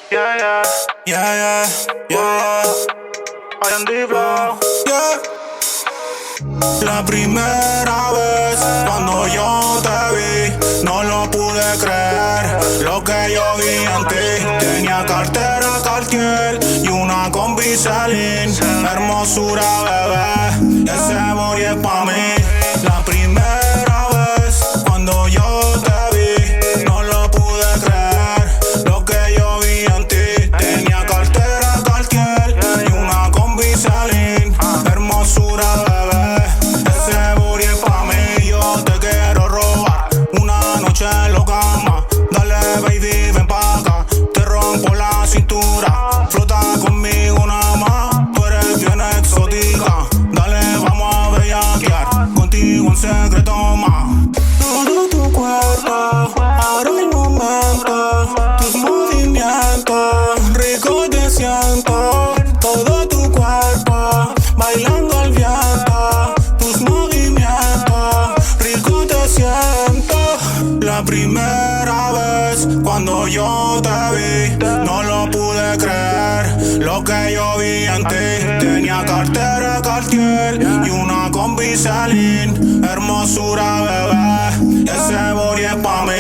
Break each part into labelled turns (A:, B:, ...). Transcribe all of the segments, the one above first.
A: Yeah, yeah,
B: Yeah, yeah, yeah,
A: I am the flow.
B: yeah. La primera vez cuando yo te vi, no lo pude creer. Lo que yo vi en ti, tenía cartera Cartier y una combi Celine. Hermosura, bebé, ese body es pa' mí. La primera vez cuando yo te vi, no lo pude creer. Lo que yo vi en ti, tenía cartera Cartier y una combi Celine. Hermosura, bebé, ese booty es pa' mí. Yo te quiero robar una noche en la cama. Dale, baby, ven pa' acá. Te rompo la cintura, flota conmigo nada más. Tú eres bien exótica, dale, vamos a bellaquear. Contigo en secreto más. Todo tu cuerpo, ahora el momento. Tus movimientos, rico te siento. Todo tu cuerpo, bailando al viento. Tus movimientos, rico te siento. La primera vez cuando yo te vi, no lo pude creer. Lo que yo vi en ti, tenía cartera Cartier y una combi Celine. Hermosura, bebé, ese body es pa' mí.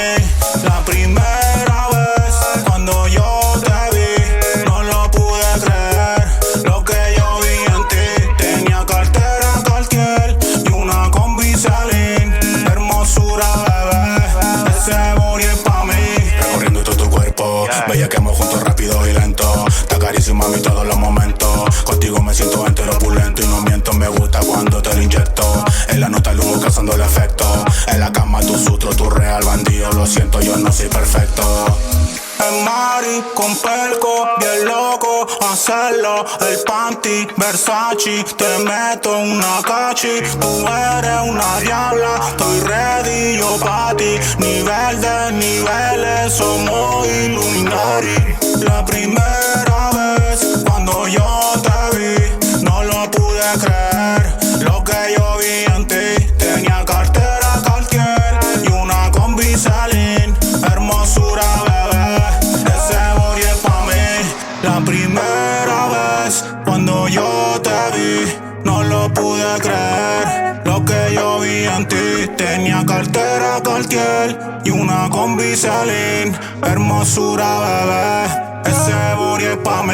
B: La primera vez cuando yo te vi, no lo pude creer. Lo que yo vi en ti, tenía cartera Cartier y una combi Celine. Hermosura, bebé, ese body es pa' mí. Recorriendo todo tu cuerpo, bellaqueamos juntos rápido y lento. Te acaricio, mami, todos los momentos. Contigo me siento entero opulento y no miento, me gusta cuando te lo inyecto. En la nota el humo causando el efecto. En la cama tu sutro, tu real bandido. Lo siento, yo no soy perfecto. En Mari con Pelco, bien loco, hacerlo. El panty, Versace, te meto una cachi. Tú eres una diabla, estoy ready yo pa' ti. Nivel de niveles, somos Illuminati. La primera vez cuando yo te vi, no lo pude creer. Lo que yo vi en ti, tenía cartera Cartier y una combi Celine. Hermosura, bebé, ese body es pa' mí. La primera vez cuando yo te vi, no lo pude creer. Lo que yo vi en ti, tenía cartera Cartier y una combi Celine. Hermosura, bebé, ese body es pa' mí.